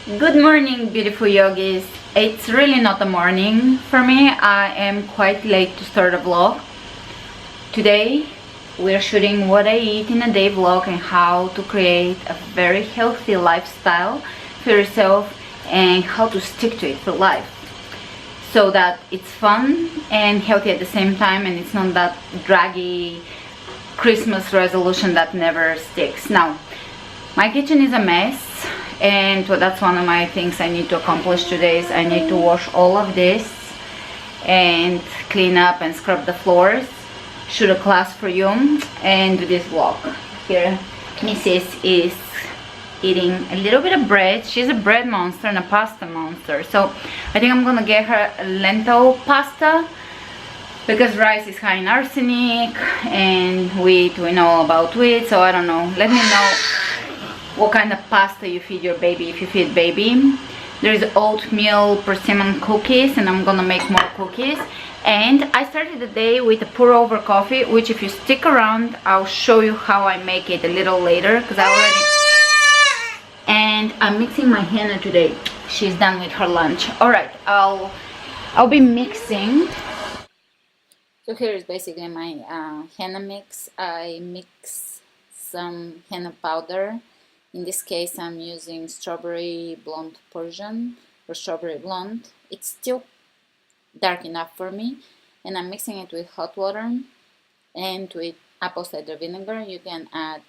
Good morning, beautiful yogis. It's really not a morning for me. I am quite late to start a vlog. Today we're shooting what I eat in a day vlog and how to create a very healthy lifestyle for yourself and how to stick to it for life, so that it's fun and healthy at the same time, and it's not that draggy Christmas resolution that never sticks. Now, my kitchen is a mess, and that's one of my things I need to accomplish today. Is I need to wash all of this and clean up and scrub the floors, shoot a class for you, and do this vlog. Here Mrs. is eating a little bit of bread. She's a bread monster and a pasta monster, so I think I'm gonna get her a lentil pasta because rice is high in arsenic and wheat, we know about wheat, so I don't know. Let me know what kind of pasta you feed your baby, if you feed baby. There's oatmeal persimmon cookies, and I'm gonna make more cookies. And I started the day with a pour over coffee, which if you stick around, I'll show you how I make it a little later, because I already... And I'm mixing my henna today. She's done with her lunch. Alright, I'll be mixing. So here is basically my henna mix. I mix some henna powder. In this case, I'm using strawberry blonde Persian or strawberry blonde. It's still dark enough for me, and I'm mixing it with hot water and with apple cider vinegar. You can add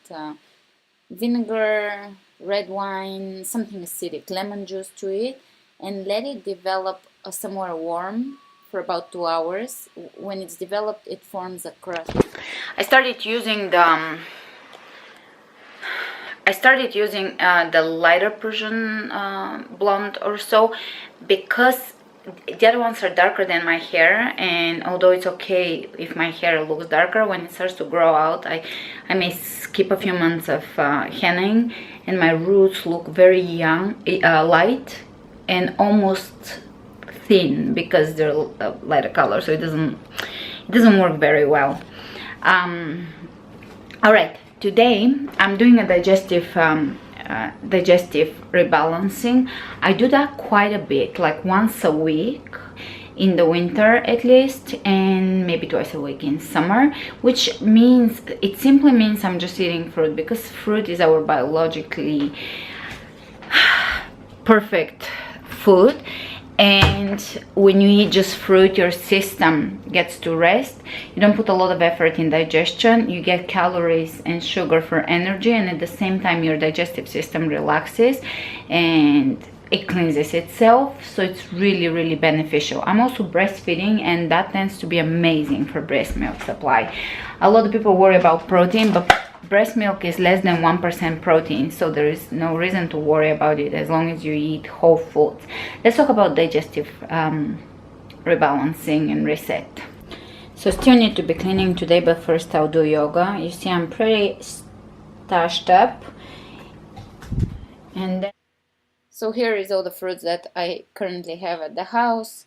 vinegar, red wine, something acidic, lemon juice to it, and let it develop somewhere warm for about 2 hours. When it's developed, it forms a crust. I started using the lighter Persian blonde or so, because the other ones are darker than my hair, and although it's okay if my hair looks darker, when it starts to grow out, I may skip a few months of hennaing, and my roots look very young, light, and almost thin because they're lighter color, so it doesn't work very well. All right. Today I'm doing a digestive rebalancing. I do that quite a bit, like once a week in the winter at least, and maybe twice a week in summer, which means, it simply means I'm just eating fruit, because fruit is our biologically perfect food. And when you eat just fruit, your system gets to rest. You don't put a lot of effort in digestion. You get calories and sugar for energy, and at the same time your digestive system relaxes and it cleanses itself, so it's really beneficial. I'm also breastfeeding, and that tends to be amazing for breast milk supply. A lot of people worry about protein, but breast milk is less than 1% protein, so there is no reason to worry about it as long as you eat whole foods. Let's talk about digestive rebalancing and reset. So still need to be cleaning today, but first I'll do yoga. You see, I'm pretty stashed up. And then, so here is all the fruits that I currently have at the house.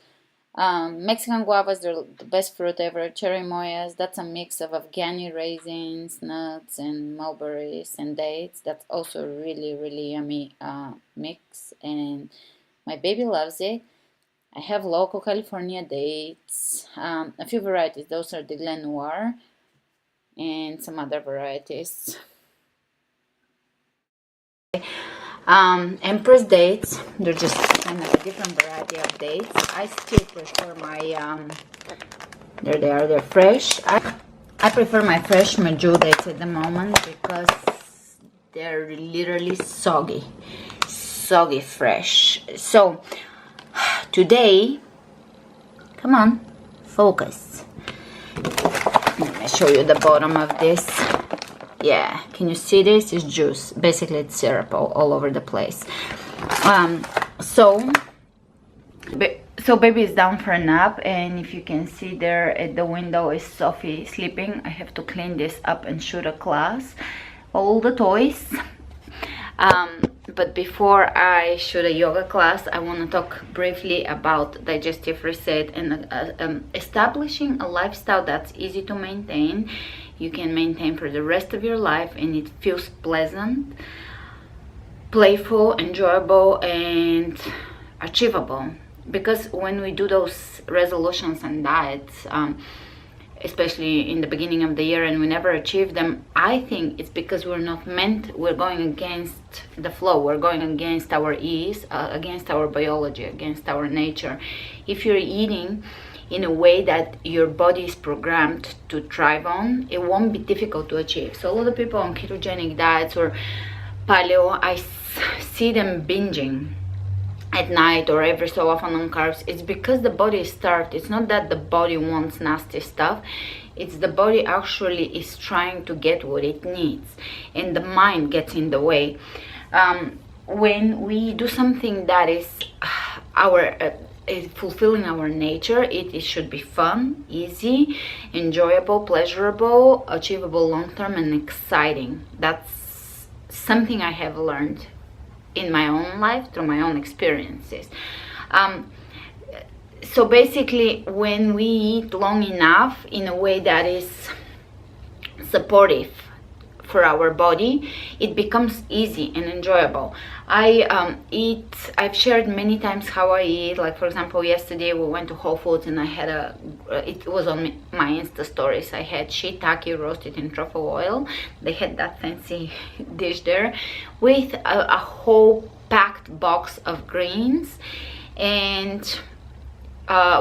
Mexican guavas, they're the best fruit ever. Cherry moyas, that's a mix of Afghani raisins, nuts, and mulberries and dates. That's also a really yummy mix, and my baby loves it. I have local California dates, a few varieties. Those are the Glen Noir, and some other varieties. Empress dates, they're just kind of a different variety of dates. I still prefer my there they are, they're fresh. I prefer my fresh Maju dates at the moment because they're literally soggy fresh. So today, come on, focus. Let me show you the bottom of this. Yeah, can you see this? It's juice. Basically, it's syrup all over the place. So baby is down for a nap, and if you can see there at the window is Sophie sleeping. I have to clean this up and shoot a class. All the toys. But before I shoot a yoga class, I want to talk briefly about digestive reset and establishing a lifestyle that's easy to maintain. You can maintain for the rest of your life, and it feels pleasant playful, enjoyable, and achievable. Because when we do those resolutions and diets, especially in the beginning of the year, and we never achieve them, I think it's because we're going against the flow, we're going against our ease, against our biology, against our nature. If you're eating in a way that your body is programmed to thrive on, it won't be difficult to achieve. So a lot of people on ketogenic diets or paleo, I see them binging at night or every so often on carbs. It's because the body is starved. It's not that the body wants nasty stuff, it's the body actually is trying to get what it needs, and the mind gets in the way. When we do something that is fulfilling our nature, it should be fun, easy, enjoyable, pleasurable, achievable long-term, and exciting. That's something I have learned in my own life through my own experiences. So basically, when we eat long enough in a way that is supportive for our body, it becomes easy and enjoyable. I've shared many times how I eat. Like, for example, yesterday we went to Whole Foods and I had it was on my Insta stories, I had shiitake roasted in truffle oil. They had that fancy dish there with a whole packed box of greens, and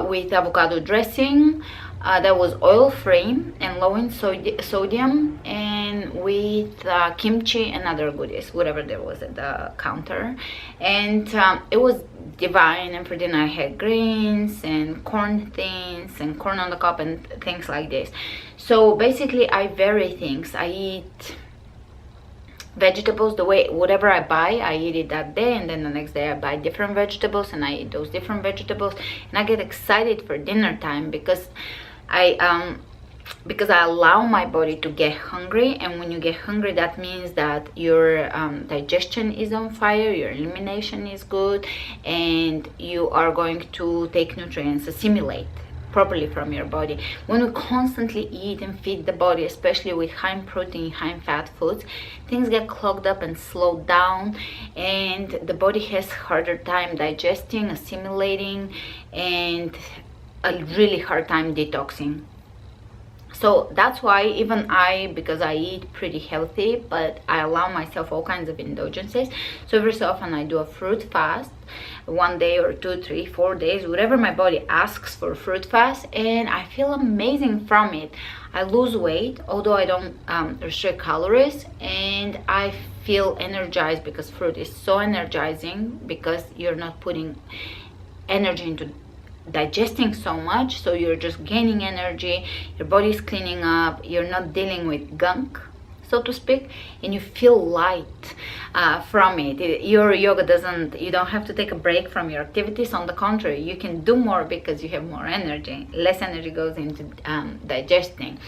with avocado dressing that was oil-free and low in sodium, and with kimchi and other goodies, whatever there was at the counter. And it was divine. And for dinner I had greens and corn thins and corn on the cob and things like this. So basically I vary things. I eat vegetables the way whatever I buy, I eat it that day, and then the next day I buy different vegetables and I eat those different vegetables. And I get excited for dinner time because I allow my body to get hungry. And when you get hungry, that means that your digestion is on fire, your elimination is good, and you are going to take nutrients, assimilate properly from your body. When we constantly eat and feed the body, especially with high protein, high fat foods, things get clogged up and slowed down, and the body has harder time digesting, assimilating, and a really hard time detoxing. So that's why even because I eat pretty healthy, but I allow myself all kinds of indulgences. So every so often I do a fruit fast, 1 day or 2, 3, 4 days, whatever my body asks for fruit fast, and I feel amazing from it. I lose weight, although I don't restrict calories, and I feel energized because fruit is so energizing, because you're not putting energy into digesting so much, so you're just gaining energy, your body's cleaning up, you're not dealing with gunk, so to speak, and you feel light from it. Your yoga you don't have to take a break from your activities. On the contrary, you can do more because you have more energy. Less energy goes into digesting.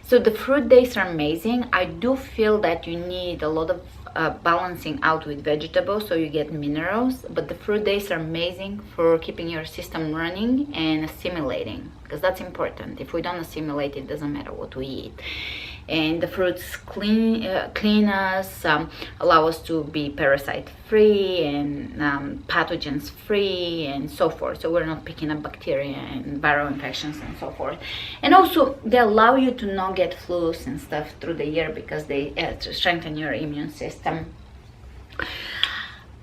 So the fruit days are amazing. I do feel that you need a lot of balancing out with vegetables so you get minerals, but the fruit days are amazing for keeping your system running and assimilating, because that's important. If we don't assimilate, it doesn't matter what we eat. And the fruits clean us, allow us to be parasite free and pathogens free and so forth, so we're not picking up bacteria and viral infections and so forth. And also they allow you to not get flus and stuff through the year, because they strengthen your immune system.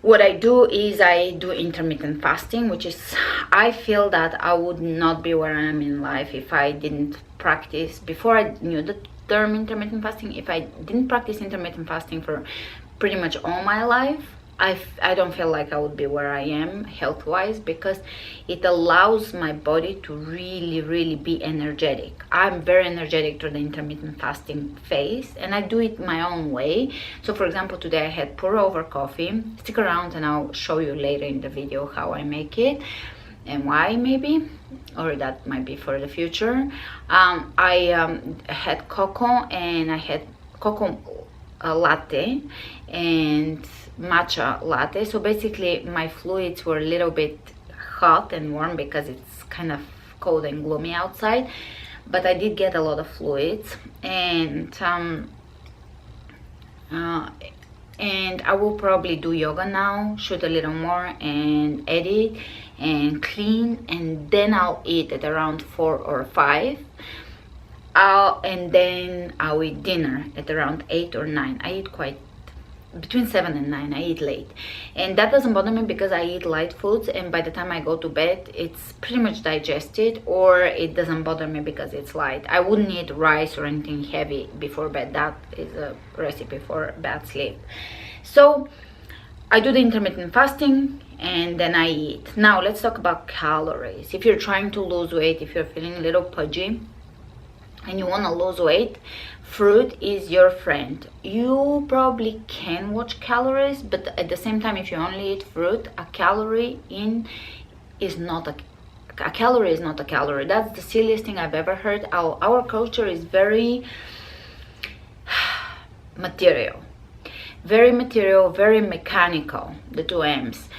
What I do is I do intermittent fasting, which is, I feel that I would not be where I am in life if I didn't practice, before I knew the term intermittent fasting, if I didn't practice intermittent fasting for pretty much all my life, I don't feel like I would be where I am health-wise, because it allows my body to really be energetic. I'm very energetic through the intermittent fasting phase, and I do it my own way. So for example, today I had pour over coffee. Stick around and I'll show you later in the video how I make it and why, maybe, or that might be for the future. I had cocoa, and I had cocoa latte and matcha latte. So basically my fluids were a little bit hot and warm because it's kind of cold and gloomy outside, but I did get a lot of fluids, and and I will probably do yoga now, shoot a little more and edit and clean, and then I'll eat at around 4 or 5. And then I'll eat dinner at around 8 or 9. I eat quite between 7 and 9. I eat late, and that doesn't bother me because I eat light foods, and by the time I go to bed it's pretty much digested, or it doesn't bother me because it's light. I wouldn't eat rice or anything heavy before bed. That is a recipe for bad sleep. So I do the intermittent fasting and then I eat. Now let's talk about calories. If you're trying to lose weight, if you're feeling a little pudgy and you want to lose weight, fruit is your friend. You probably can watch calories, but at the same time, if you only eat fruit, a calorie is not a calorie is not a calorie. That's the silliest thing I've ever heard. Our culture is very material, very mechanical, the two M's.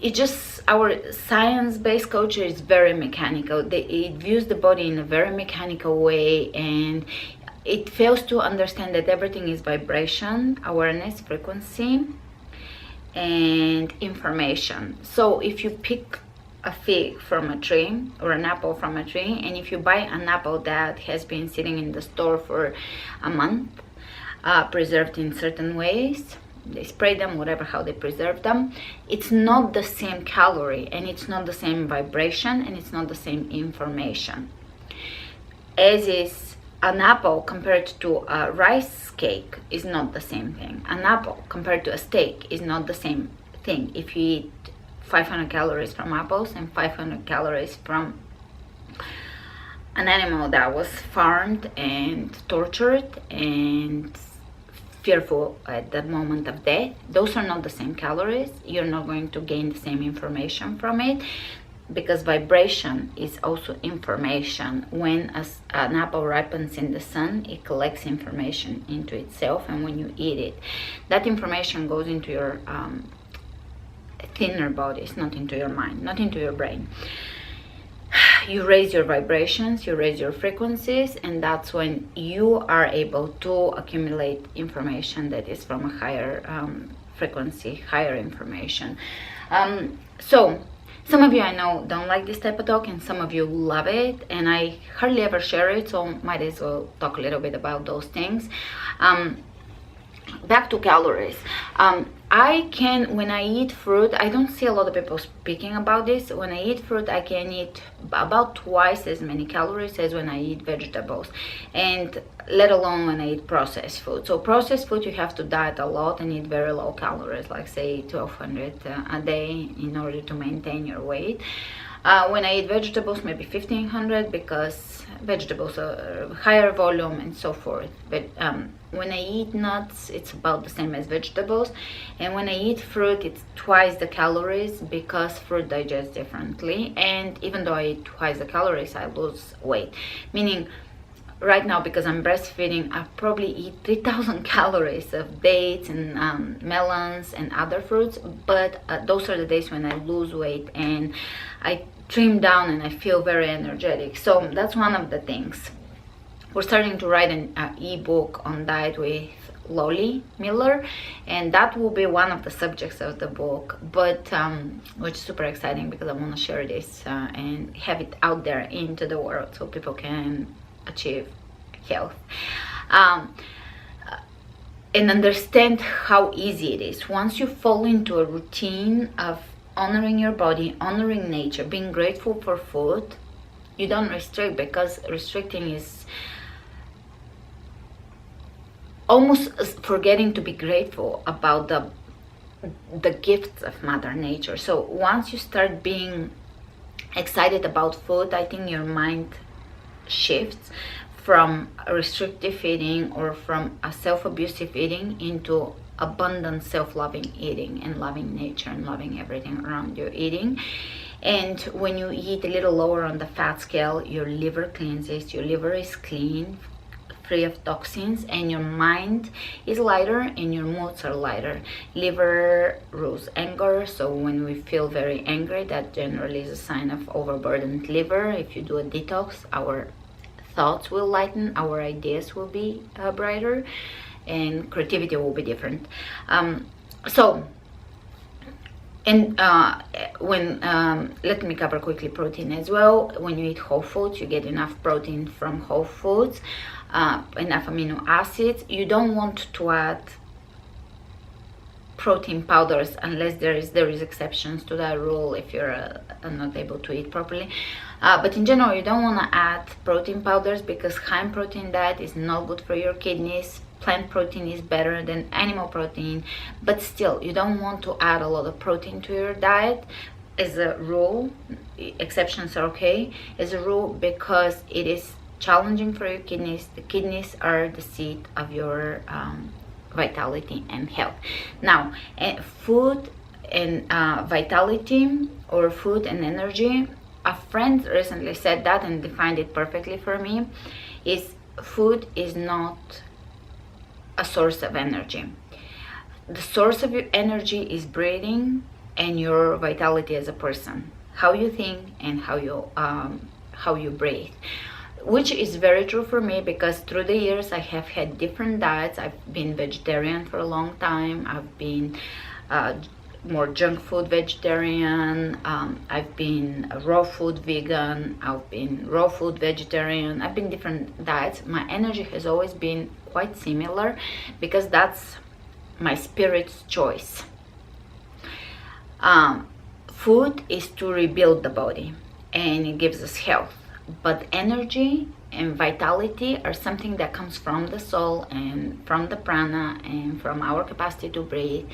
It just, our science-based culture is very mechanical. It views the body in a very mechanical way, and it fails to understand that everything is vibration, awareness, frequency, and information. So if you pick a fig from a tree or an apple from a tree, and if you buy an apple that has been sitting in the store for a month, preserved in certain ways, they spray them, whatever, how they preserve them, it's not the same calorie, and it's not the same vibration, and it's not the same information. As is an apple compared to a rice cake is not the same thing. An apple compared to a steak is not the same thing. If you eat 500 calories from apples and 500 calories from an animal that was farmed and tortured and fearful at the moment of death, those are not the same calories. You're not going to gain the same information from it, because vibration is also information. When an apple ripens in the sun, it collects information into itself, and when you eat it, that information goes into your thinner bodies, not into your mind, not into your brain. You raise your vibrations, you raise your frequencies, and that's when you are able to accumulate information that is from a higher frequency, higher information. So some of you I know don't like this type of talk, and some of you love it, and I hardly ever share it, so might as well talk a little bit about those things. Back to calories. When I eat fruit, I don't see a lot of people speaking about this. When I eat fruit, I can eat about twice as many calories as when I eat vegetables, and let alone when I eat processed food. So processed food, you have to diet a lot and eat very low calories, like say 1200 a day in order to maintain your weight. When I eat vegetables, maybe 1500, because vegetables are higher volume and so forth. But when I eat nuts, it's about the same as vegetables, and when I eat fruit, it's twice the calories, because fruit digests differently. And even though I eat twice the calories, I lose weight. Meaning, right now, because I'm breastfeeding, I probably eat 3000 calories of dates and melons and other fruits, but those are the days when I lose weight and I trim down and I feel very energetic. So that's one of the things. We're starting to write an ebook on diet with Lolly Miller, and that will be one of the subjects of the book, but which is super exciting because I want to share this and have it out there into the world so people can achieve health and understand how easy it is. Once you fall into a routine of honoring your body, honoring nature, being grateful for food, you don't restrict, because restricting is almost forgetting to be grateful about the gifts of Mother Nature. So once you start being excited about food, I think your mind shifts from restrictive eating or from a self-abusive eating into abundant self-loving eating and loving nature and loving everything around you eating. And when you eat a little lower on the fat scale, your liver cleanses, your liver is clean, free of toxins, and your mind is lighter and your moods are lighter. Liver rules anger, so when we feel very angry, that generally is a sign of overburdened liver. If you do a detox, our thoughts will lighten, our ideas will be brighter, and creativity will be different. So and let me cover quickly protein as well. When you eat whole foods, you get enough protein from whole foods, enough amino acids. You don't want to add protein powders unless there is exceptions to that rule if you're not able to eat properly, but in general you don't want to add protein powders because high in protein diet is not good for your kidneys. Plant protein is better than animal protein, but still you don't want to add a lot of protein to your diet as a rule. Exceptions are okay as a rule because it is challenging for your kidneys. The kidneys are the seat of your vitality and health. Now, food and vitality, or food and energy, a friend recently said that and defined it perfectly for me, is food is not a source of energy. The source of your energy is breathing and your vitality as a person, how you think and how you breathe. Which is very true for me because through the years I have had different diets. I've been vegetarian for a long time. I've been more junk food vegetarian. I've been a raw food vegan. I've been raw food vegetarian. I've been different diets. My energy has always been quite similar because that's my spirit's choice. Food is to rebuild the body and it gives us health. But energy and vitality are something that comes from the soul and from the prana and from our capacity to breathe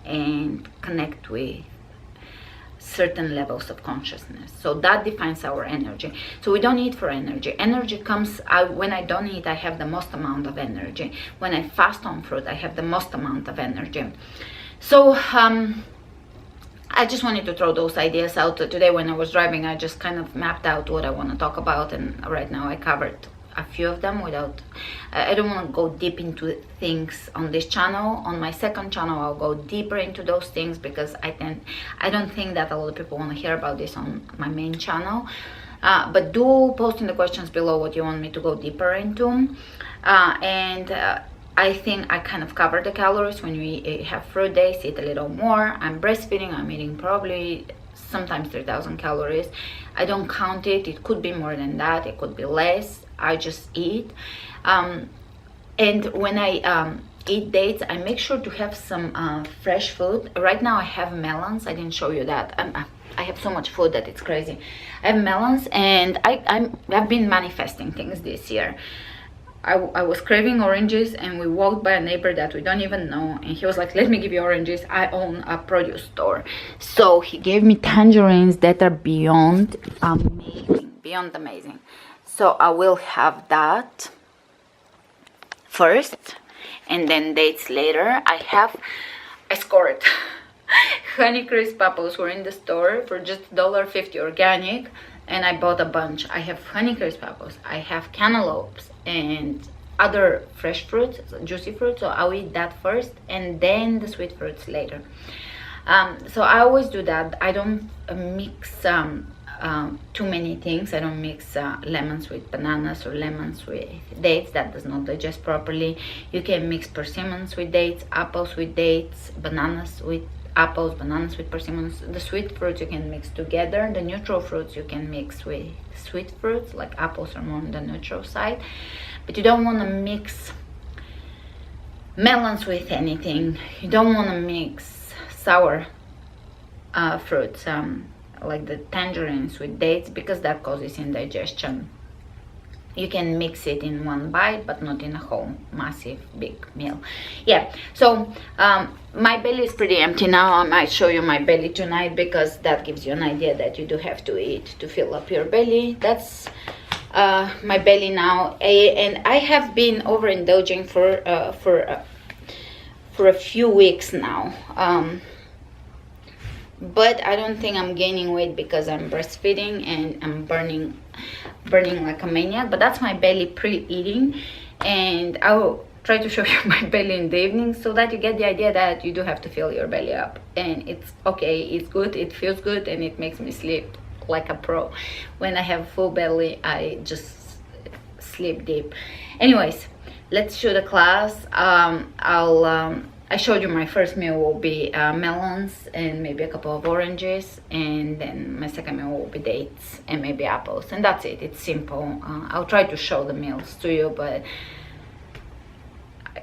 and connect with certain levels of consciousness. So that defines our energy. So we don't eat for energy. Energy comes out when I don't eat. I have the most amount of energy. When I fast on fruit, I have the most amount of energy. So I just wanted to throw those ideas out today. When I was driving, I just kind of mapped out what I want to talk about, and right now I covered a few of them without I don't want to go deep into things on this channel. On my second channel I'll go deeper into those things because I don't think that a lot of people want to hear about this on my main channel, but do post in the questions below what you want me to go deeper into. I think I kind of covered the calories. When we have fruit days, eat a little more. I'm breastfeeding, I'm eating probably sometimes 3,000 calories. I don't count it. It could be more than that, it could be less. I just eat. And when I eat dates, I make sure to have some fresh food. Right now I have melons. I didn't show you that. I have so much food that it's crazy. I have melons, and I've been manifesting things this year. I was craving oranges, and we walked by a neighbor that we don't even know, and he was like, let me give you oranges. I own a produce store. So he gave me tangerines that are beyond amazing. So I will have that first, and then dates later. I scored Honeycrisp apples were in the store for just $1.50 organic, and I bought a bunch. I have Honeycrisp apples, I have cantaloupes and other fresh fruits, juicy fruits, so I'll eat that first and then the sweet fruits later. So I always do that. I don't mix too many things. I don't mix lemons with bananas or lemons with dates. That does not digest properly. You can mix persimmons with dates, apples with dates, bananas with apples, bananas with persimmons. The sweet fruits you can mix together. The neutral fruits you can mix with sweet fruits, like apples are more on the neutral side. But you don't want to mix melons with anything. You don't want to mix sour fruits like the tangerines with dates, because that causes indigestion. You can mix it in one bite, but not in a whole massive big meal. Yeah, so my belly is pretty empty now. I might show you my belly tonight, because that gives you an idea that you do have to eat to fill up your belly. That's my belly now, and I have been overindulging for a few weeks now. But I don't think I'm gaining weight because I'm breastfeeding and I'm burning like a maniac. But that's my belly pre-eating, and I will try to show you my belly in the evening so that you get the idea that you do have to fill your belly up, and it's okay, it's good, it feels good, and it makes me sleep like a pro. When I have full belly, I just sleep deep. Anyways, let's shoot a class. I showed you my first meal will be melons and maybe a couple of oranges, and then my second meal will be dates and maybe apples, and that's it. It's simple. I'll try to show the meals to you, but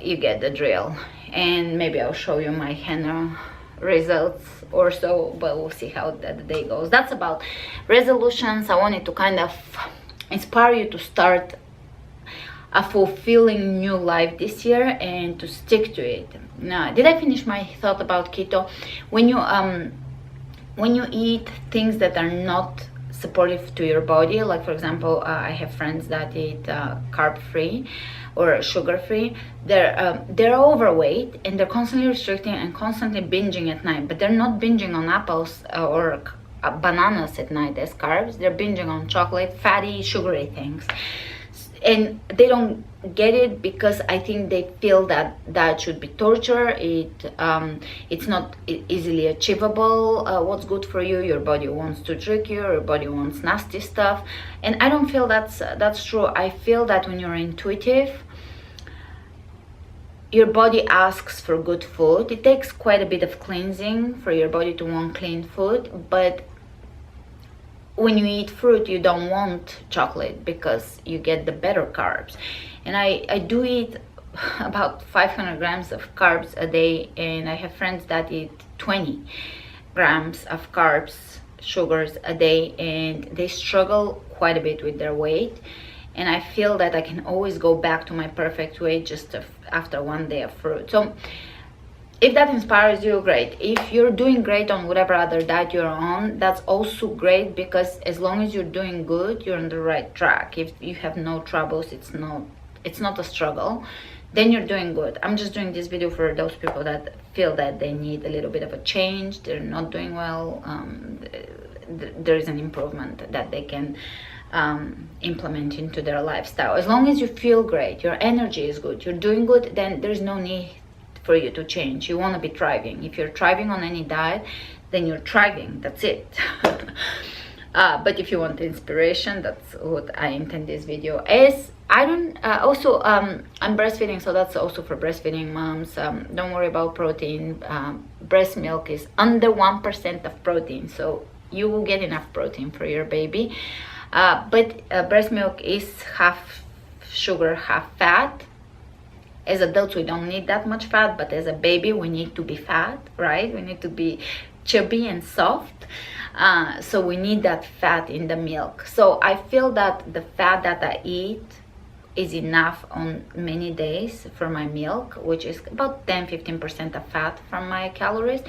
you get the drill. And maybe I'll show you my henna results or so, but we'll see how the day goes. That's about resolutions. I wanted to kind of inspire you to start a fulfilling new life this year and to stick to it. Now, did I finish my thought about keto? When you eat things that are not supportive to your body, like for example, I have friends that eat carb free or sugar free, they're overweight and they're constantly restricting and constantly binging at night, but they're not binging on apples or bananas at night as carbs. They're binging on chocolate, fatty, sugary things, and they don't get it because I think they feel that that should be torture. It's not easily achievable. What's good for you? Your body wants to trick you. Your body wants nasty stuff, and I don't feel that's true. I feel that when you're intuitive, your body asks for good food. It takes quite a bit of cleansing for your body to want clean food, but when you eat fruit, you don't want chocolate because you get the better carbs. And I do eat about 500 grams of carbs a day, and I have friends that eat 20 grams of carbs, sugars a day, and they struggle quite a bit with their weight. And I feel that I can always go back to my perfect weight just after one day of fruit. So if that inspires you, great. If you're doing great on whatever other diet you're on, that's also great, because as long as you're doing good, you're on the right track. If you have no troubles, it's not a struggle, then you're doing good. I'm just doing this video for those people that feel that they need a little bit of a change, they're not doing well, there is an improvement that they can implement into their lifestyle. As long as you feel great, your energy is good, you're doing good, then there's no need for you to change. You want to be thriving. If you're thriving on any diet, then you're thriving. That's it. But if you want inspiration, that's what I intend this video as. I'm breastfeeding, so that's also for breastfeeding moms. Don't worry about protein. Breast milk is under 1% of protein, so you will get enough protein for your baby. But breast milk is half sugar, half fat. As adults, we don't need that much fat, but as a baby, we need to be fat, right? We need to be chubby and soft. So we need that fat in the milk. So I feel that the fat that I eat is enough on many days for my milk, which is about 10-15% of fat from my calories.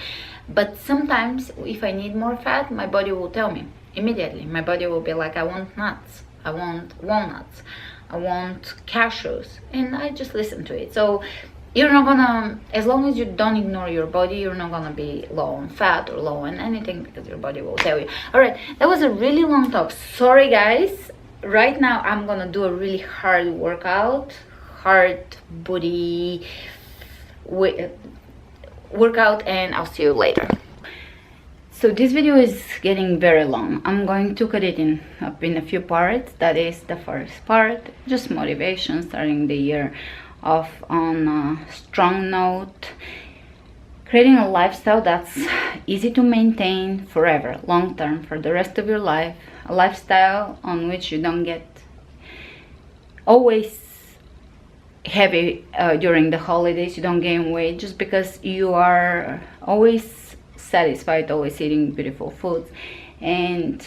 But sometimes if I need more fat, my body will tell me immediately. My body will be like, I want nuts, I want walnuts, I want cashews, and I just listen to it. So you're not gonna, as long as you don't ignore your body, you're not gonna be low on fat or low on anything, because your body will tell you. All right, that was a really long talk. Sorry guys. Right now I'm gonna do a really hard workout, hard booty workout, and I'll see you later. So this video is getting very long. I'm going to cut it up in a few parts. That is the first part, just motivation, starting the year off on a strong note, creating a lifestyle that's easy to maintain forever, long term, for the rest of your life. A lifestyle on which you don't get always heavy during the holidays. You don't gain weight just because you are always satisfied, always eating beautiful foods. And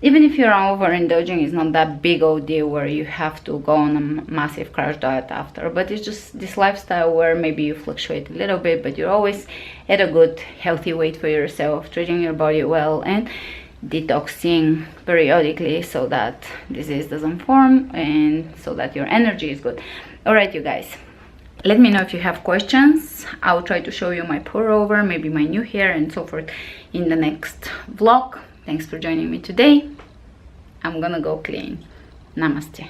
even if you're overindulging, it's not that big old deal where you have to go on a massive crash diet after. But it's just this lifestyle where maybe you fluctuate a little bit, but you're always at a good healthy weight for yourself, treating your body well, and detoxing periodically so that disease doesn't form and so that your energy is good. All right, you guys, let me know if you have questions. I'll try to show you my pour over, maybe my new hair and so forth in the next vlog. Thanks for joining me today. I'm gonna go clean. Namaste.